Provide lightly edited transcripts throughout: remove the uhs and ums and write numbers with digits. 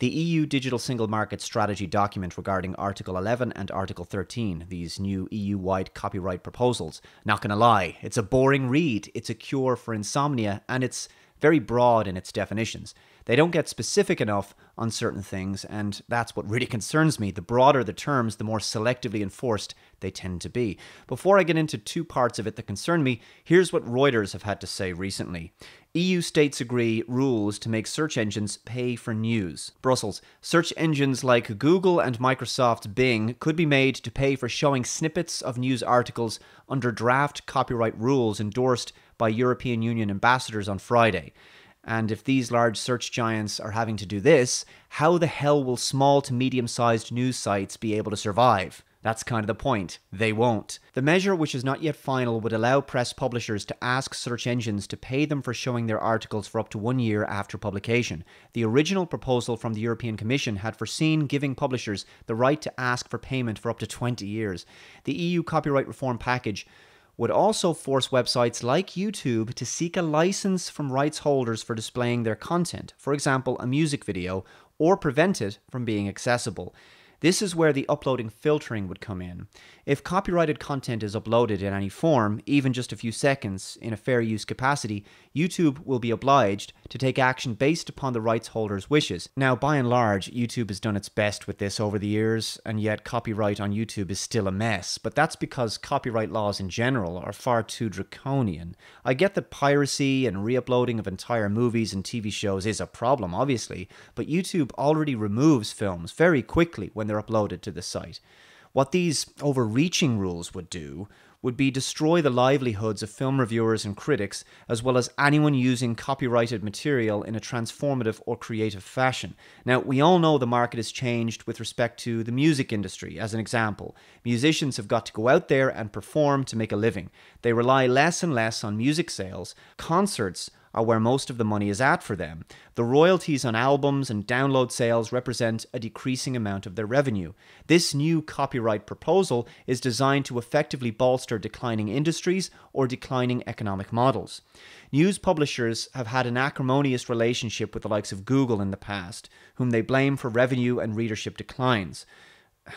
The EU Digital Single Market Strategy document regarding Article 11 and Article 13, these new EU-wide copyright proposals. Not gonna lie, it's a boring read, it's a cure for insomnia, and it's very broad in its definitions. They don't get specific enough on certain things, and that's what really concerns me. The broader the terms, the more selectively enforced they tend to be. Before I get into two parts of it that concern me, here's what Reuters have had to say recently. EU states agree rules to make search engines pay for news. Brussels. Search engines like Google and Microsoft's Bing could be made to pay for showing snippets of news articles under draft copyright rules endorsed by European Union ambassadors on Friday. And if these large search giants are having to do this, how the hell will small to medium-sized news sites be able to survive? That's kind of the point. They won't. The measure, which is not yet final, would allow press publishers to ask search engines to pay them for showing their articles for up to 1 year after publication. The original proposal from the European Commission had foreseen giving publishers the right to ask for payment for up to 20 years. The EU copyright reform package would also force websites like YouTube to seek a license from rights holders for displaying their content, for example, a music video, or prevent it from being accessible. This is where the uploading filtering would come in. If copyrighted content is uploaded in any form, even just a few seconds, in a fair use capacity, YouTube will be obliged to take action based upon the rights holder's wishes. Now, by and large, YouTube has done its best with this over the years, and yet copyright on YouTube is still a mess. But that's because copyright laws in general are far too draconian. I get that piracy and re-uploading of entire movies and TV shows is a problem, obviously, but YouTube already removes films very quickly when they're uploaded to the site. What these overreaching rules would do would be destroy the livelihoods of film reviewers and critics, as well as anyone using copyrighted material in a transformative or creative fashion. Now, we all know the market has changed with respect to the music industry, as an example. Musicians have got to go out there and perform to make a living. They rely less and less on music sales. Concerts are where most of the money is at for them. The royalties on albums and download sales represent a decreasing amount of their revenue. This new copyright proposal is designed to effectively bolster declining industries or declining economic models. News publishers have had an acrimonious relationship with the likes of Google in the past, whom they blame for revenue and readership declines.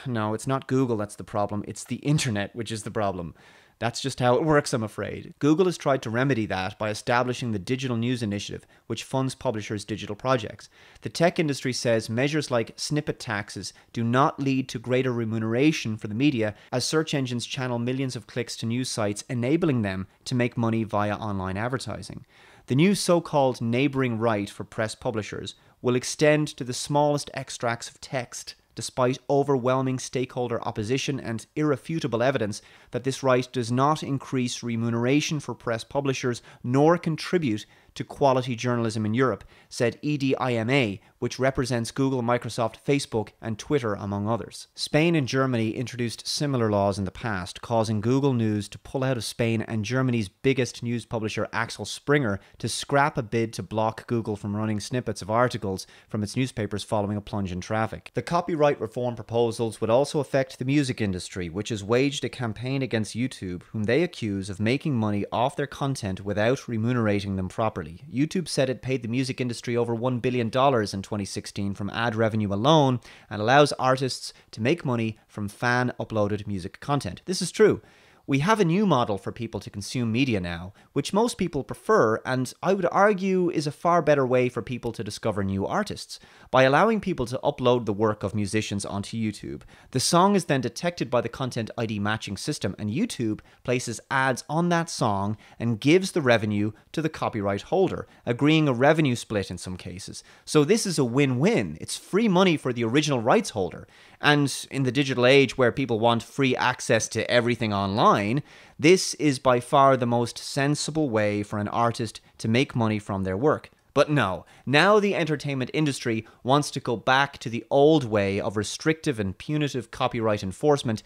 No, it's not Google that's the problem, it's the internet which is the problem. That's just how it works, I'm afraid. Google has tried to remedy that by establishing the Digital News Initiative, which funds publishers' digital projects. The tech industry says measures like snippet taxes do not lead to greater remuneration for the media, as search engines channel millions of clicks to news sites, enabling them to make money via online advertising. The new so-called neighbouring right for press publishers will extend to the smallest extracts of text, despite overwhelming stakeholder opposition and irrefutable evidence that this right does not increase remuneration for press publishers nor contribute to quality journalism in Europe, said EDIMA, which represents Google, Microsoft, Facebook, and Twitter, among others. Spain and Germany introduced similar laws in the past, causing Google News to pull out of Spain and Germany's biggest news publisher, Axel Springer, to scrap a bid to block Google from running snippets of articles from its newspapers following a plunge in traffic. The copyright reform proposals would also affect the music industry, which has waged a campaign against YouTube, whom they accuse of making money off their content without remunerating them properly. YouTube said it paid the music industry over $1 billion in 2016 from ad revenue alone, and allows artists to make money from fan-uploaded music content. This is true. We have a new model for people to consume media now, which most people prefer, and I would argue is a far better way for people to discover new artists. By allowing people to upload the work of musicians onto YouTube, the song is then detected by the Content ID matching system, and YouTube places ads on that song and gives the revenue to the copyright holder, agreeing a revenue split in some cases. So this is a win-win. It's free money for the original rights holder. And in the digital age where people want free access to everything online, this is by far the most sensible way for an artist to make money from their work. But no, now the entertainment industry wants to go back to the old way of restrictive and punitive copyright enforcement,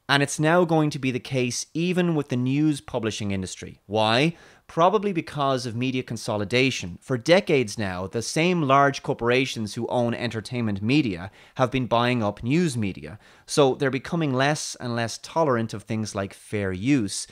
and it's now going to be the case even with the news publishing industry. Why? Probably because of media consolidation. For decades now, the same large corporations who own entertainment media have been buying up news media, so they're becoming less and less tolerant of things like fair use.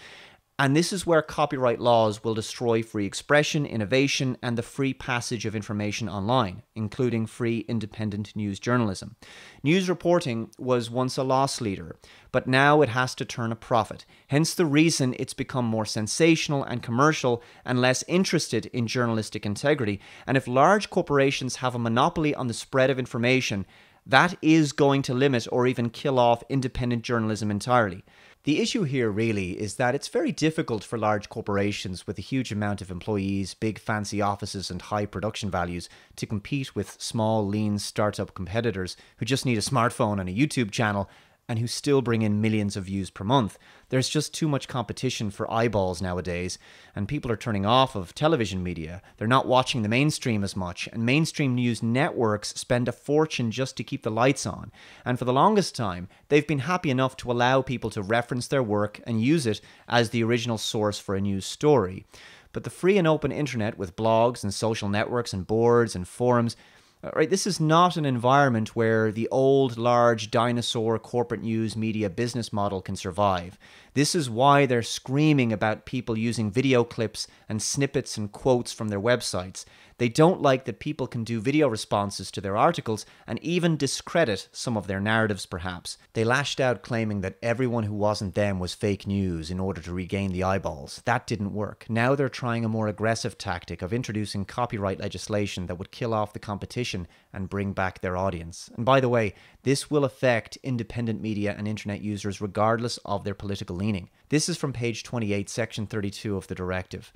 And this is where copyright laws will destroy free expression, innovation, and the free passage of information online, including free independent news journalism. News reporting was once a loss leader, but now it has to turn a profit. Hence the reason it's become more sensational and commercial and less interested in journalistic integrity. And if large corporations have a monopoly on the spread of information, that is going to limit or even kill off independent journalism entirely. The issue here really is that it's very difficult for large corporations with a huge amount of employees, big fancy offices and high production values to compete with small, lean startup competitors who just need a smartphone and a YouTube channel and who still bring in millions of views per month. There's just too much competition for eyeballs nowadays, and people are turning off of television media. They're not watching the mainstream as much, and mainstream news networks spend a fortune just to keep the lights on. And for the longest time, they've been happy enough to allow people to reference their work and use it as the original source for a news story. But the free and open internet with blogs and social networks and boards and forums, right, this is not an environment where the old, large, dinosaur corporate news media business model can survive. This is why they're screaming about people using video clips and snippets and quotes from their websites. They don't like that people can do video responses to their articles and even discredit some of their narratives, perhaps. They lashed out claiming that everyone who wasn't them was fake news in order to regain the eyeballs. That didn't work. Now they're trying a more aggressive tactic of introducing copyright legislation that would kill off the competition and bring back their audience. And by the way, this will affect independent media and internet users regardless of their political leaning. This is from page 28, section 32 of the directive.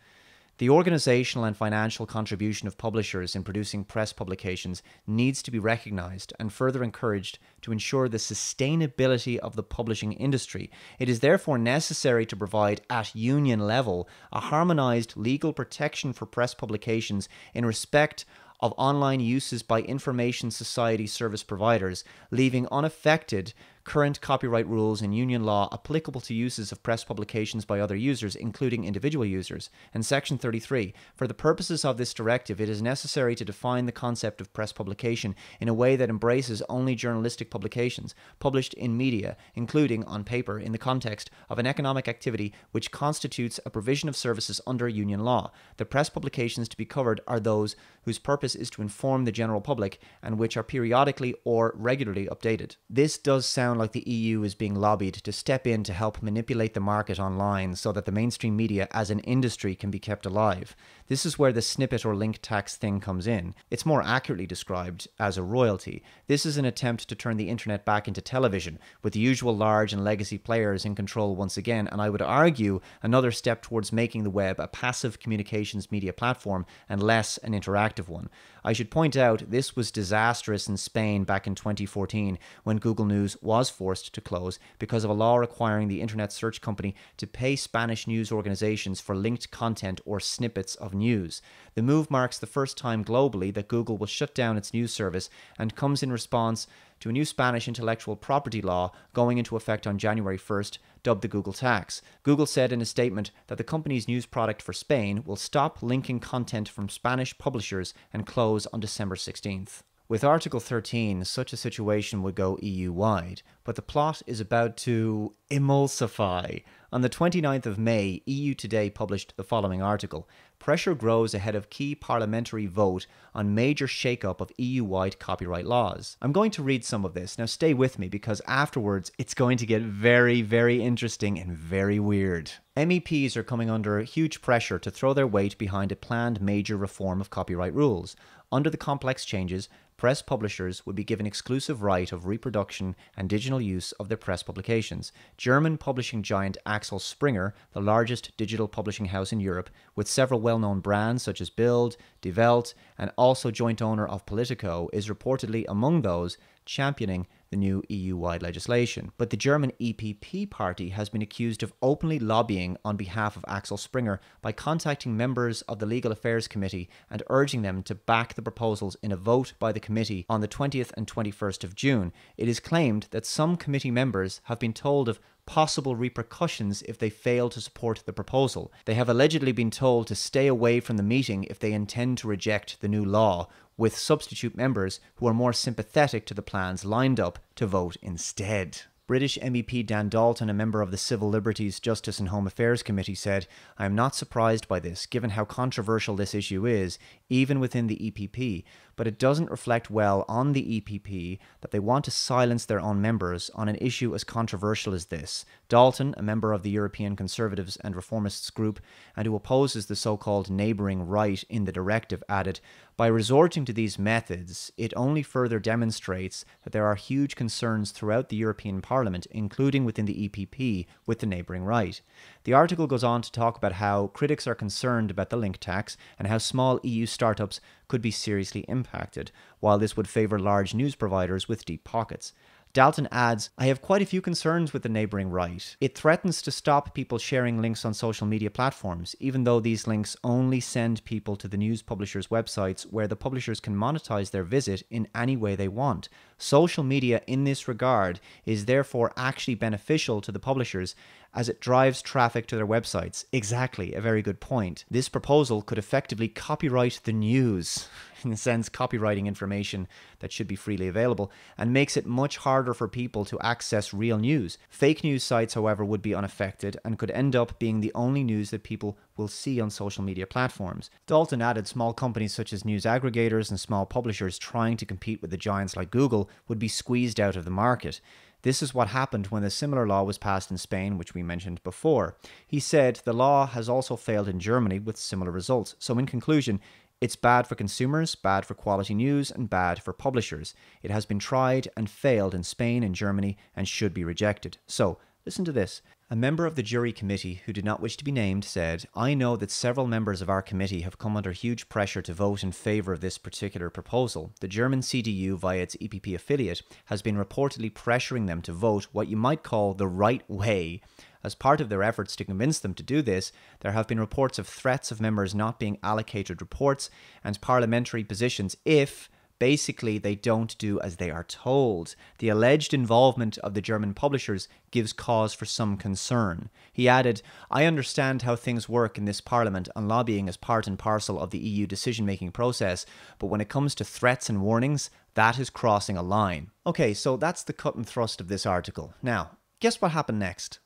The organizational and financial contribution of publishers in producing press publications needs to be recognized and further encouraged to ensure the sustainability of the publishing industry. It is therefore necessary to provide, at union level, a harmonized legal protection for press publications in respect of online uses by information society service providers, leaving unaffected current copyright rules in union law applicable to uses of press publications by other users, including individual users. And Section 33, for the purposes of this directive, it is necessary to define the concept of press publication in a way that embraces only journalistic publications published in media, including on paper, in the context of an economic activity which constitutes a provision of services under union law. The press publications to be covered are those whose purpose is to inform the general public and which are periodically or regularly updated. This does sound like the EU is being lobbied to step in to help manipulate the market online so that the mainstream media as an industry can be kept alive. This is where the snippet or link tax thing comes in. It's more accurately described as a royalty. This is an attempt to turn the internet back into television, with the usual large and legacy players in control once again, and I would argue another step towards making the web a passive communications media platform and less an interactive one. I should point out this was disastrous in Spain back in 2014 when Google News was forced to close because of a law requiring the internet search company to pay Spanish news organizations for linked content or snippets of news. The move marks the first time globally that Google will shut down its news service and comes in response to a new Spanish intellectual property law going into effect on January 1st, dubbed the Google tax. Google said in a statement that the company's news product for Spain will stop linking content from Spanish publishers and close on December 16th. With Article 13, such a situation would go EU-wide, but the plot is about to emulsify. On the 29th of May, EU Today published the following article: "Pressure grows ahead of key parliamentary vote on major shake-up of EU-wide copyright laws." I'm going to read some of this. Now stay with me because afterwards it's going to get very, very interesting and very weird. MEPs are coming under huge pressure to throw their weight behind a planned major reform of copyright rules. Under the complex changes, press publishers would be given exclusive right of reproduction and digital use of their press publications. German publishing giant Axel Springer, the largest digital publishing house in Europe, with several well-known brands such as Bild, Die Welt, and also joint owner of Politico, is reportedly among those championing the new EU-wide legislation. But the German EPP party has been accused of openly lobbying on behalf of Axel Springer by contacting members of the Legal Affairs Committee and urging them to back the proposals in a vote by the committee on the 20th and 21st of June. It is claimed that some committee members have been told of possible repercussions if they fail to support the proposal. They have allegedly been told to stay away from the meeting if they intend to reject the new law, with substitute members who are more sympathetic to the plans lined up to vote instead. British MEP Dan Dalton, a member of the Civil Liberties, Justice and Home Affairs Committee, said, "I am not surprised by this, given how controversial this issue is, even within the EPP, but it doesn't reflect well on the EPP that they want to silence their own members on an issue as controversial as this." Dalton, a member of the European Conservatives and Reformists group and who opposes the so-called neighbouring right in the directive, added, "By resorting to these methods, it only further demonstrates that there are huge concerns throughout the European Parliament, including within the EPP, with the neighbouring right." The article goes on to talk about how critics are concerned about the link tax and how small EU startups could be seriously impacted, while this would favour large news providers with deep pockets. Dalton adds, "I have quite a few concerns with the neighbouring right. It threatens to stop people sharing links on social media platforms, even though these links only send people to the news publishers' websites where the publishers can monetize their visit in any way they want. Social media in this regard is therefore actually beneficial to the publishers as it drives traffic to their websites." Exactly, a very good point. This proposal could effectively copyright the news, in a sense copywriting information that should be freely available, and makes it much harder for people to access real news. Fake news sites, however, would be unaffected and could end up being the only news that people will see on social media platforms. Dalton added small companies such as news aggregators and small publishers trying to compete with the giants like Google would be squeezed out of the market. This is what happened when a similar law was passed in Spain, which we mentioned before. He said the law has also failed in Germany with similar results. So in conclusion, it's bad for consumers, bad for quality news, and bad for publishers. It has been tried and failed in Spain and Germany and should be rejected. So, listen to this. A member of the jury committee who did not wish to be named said, "I know that several members of our committee have come under huge pressure to vote in favour of this particular proposal. The German CDU, via its EPP affiliate, has been reportedly pressuring them to vote what you might call the right way. As part of their efforts to convince them to do this, there have been reports of threats of members not being allocated reports and parliamentary positions if basically they don't do as they are told. The alleged involvement of the German publishers gives cause for some concern." He added, "I understand how things work in this parliament and lobbying is part and parcel of the EU decision-making process, but when it comes to threats and warnings, that is crossing a line." Okay, so that's the cut and thrust of this article. Now, guess what happened next?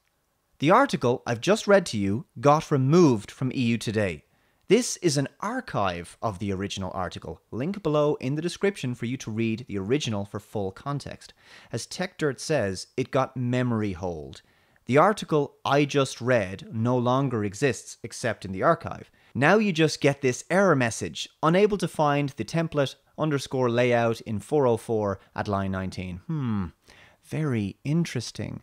The article I've just read to you got removed from EU Today. This is an archive of the original article. Link below in the description for you to read the original for full context. As TechDirt says, it got memory hold. The article I just read no longer exists except in the archive. Now you just get this error message, unable to find the template _ layout in 404 at line 19. Very interesting.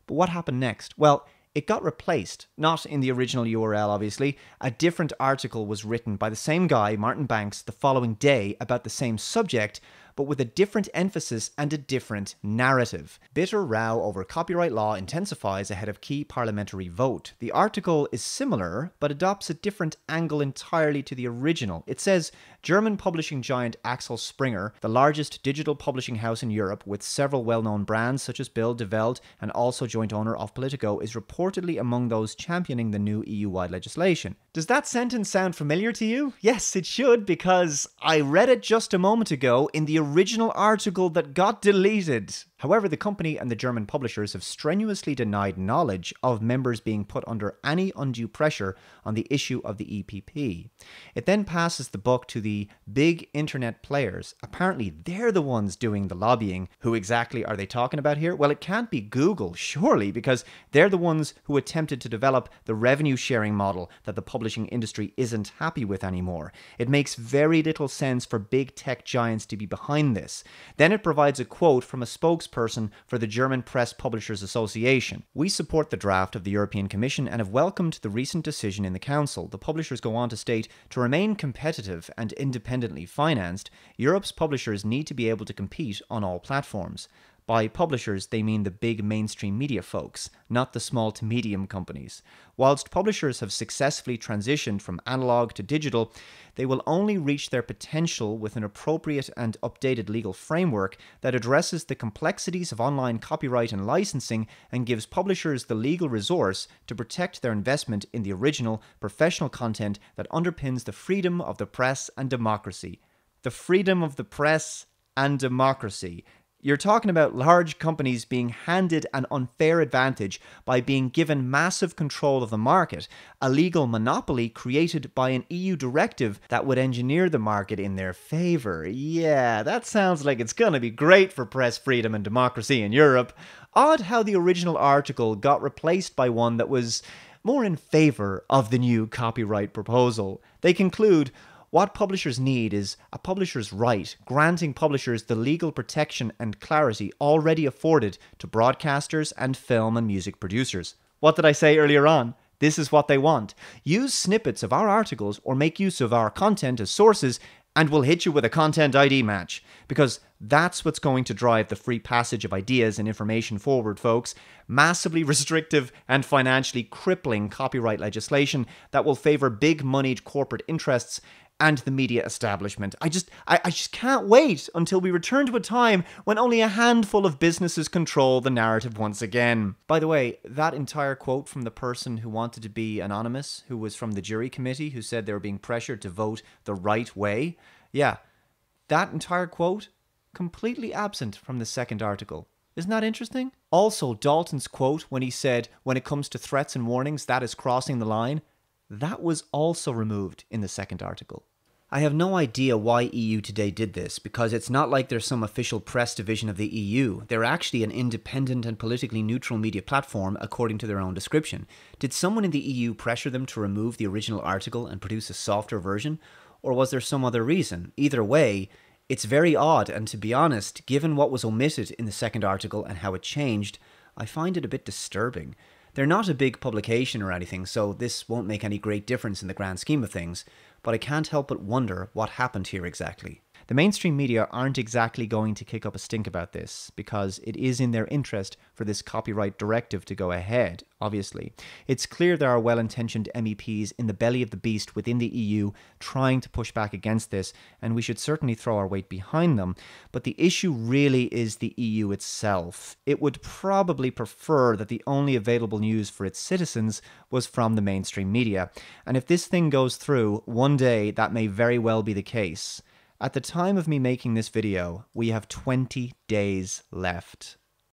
But what happened next? Well, it got replaced, not in the original URL obviously. A different article was written by the same guy, Martin Banks, the following day about the same subject, but with a different emphasis and a different narrative. Bitter row over copyright law intensifies ahead of key parliamentary vote. The article is similar, but adopts a different angle entirely to the original. It says, German publishing giant Axel Springer, the largest digital publishing house in Europe with several well-known brands such as Bild, De Welt, and also joint owner of Politico, is reportedly among those championing the new EU-wide legislation. Does that sentence sound familiar to you? Yes, it should, because I read it just a moment ago in the original article that got deleted. However, the company and the German publishers have strenuously denied knowledge of members being put under any undue pressure on the issue of the EPP. It then passes the buck to the big internet players. Apparently, they're the ones doing the lobbying. Who exactly are they talking about here? Well, it can't be Google, surely, because they're the ones who attempted to develop the revenue sharing model that the publishing industry isn't happy with anymore. It makes very little sense for big tech giants to be behind this. Then it provides a quote from a spokesperson for the German Press Publishers Association. "We support the draft of the European Commission and have welcomed the recent decision in the Council." The publishers go on to state, "To remain competitive and independently financed, Europe's publishers need to be able to compete on all platforms." By publishers, they mean the big mainstream media folks, not the small to medium companies. Whilst publishers have successfully transitioned from analog to digital, they will only reach their potential with an appropriate and updated legal framework that addresses the complexities of online copyright and licensing and gives publishers the legal resource to protect their investment in the original, professional content that underpins the freedom of the press and democracy. The freedom of the press and democracy. You're talking about large companies being handed an unfair advantage by being given massive control of the market, a legal monopoly created by an EU directive that would engineer the market in their favour. Yeah, that sounds like it's gonna be great for press freedom and democracy in Europe. Odd how the original article got replaced by one that was more in favour of the new copyright proposal. They conclude, what publishers need is a publisher's right, granting publishers the legal protection and clarity already afforded to broadcasters and film and music producers. What did I say earlier on? This is what they want. Use snippets of our articles or make use of our content as sources and we'll hit you with a content ID match. Because that's what's going to drive the free passage of ideas and information forward, folks. Massively restrictive and financially crippling copyright legislation that will favour big-moneyed corporate interests and the media establishment. I just can't wait until we return to a time when only a handful of businesses control the narrative once again. By the way, that entire quote from the person who wanted to be anonymous, who was from the jury committee, who said they were being pressured to vote the right way, yeah, that entire quote, completely absent from the second article. Isn't that interesting? Also, Dalton's quote when he said, when it comes to threats and warnings, that is crossing the line, that was also removed in the second article. I have no idea why EU Today did this, because it's not like they're some official press division of the EU. They're actually an independent and politically neutral media platform, according to their own description. Did someone in the EU pressure them to remove the original article and produce a softer version? Or was there some other reason? Either way, it's very odd, and to be honest, given what was omitted in the second article and how it changed, I find it a bit disturbing. They're not a big publication or anything, so this won't make any great difference in the grand scheme of things, but I can't help but wonder what happened here exactly. The mainstream media aren't exactly going to kick up a stink about this, because it is in their interest for this copyright directive to go ahead, obviously. It's clear there are well-intentioned MEPs in the belly of the beast within the EU trying to push back against this, and we should certainly throw our weight behind them. But the issue really is the EU itself. It would probably prefer that the only available news for its citizens was from the mainstream media. And if this thing goes through, one day that may very well be the case. At the time of me making this video, we have 20 days left.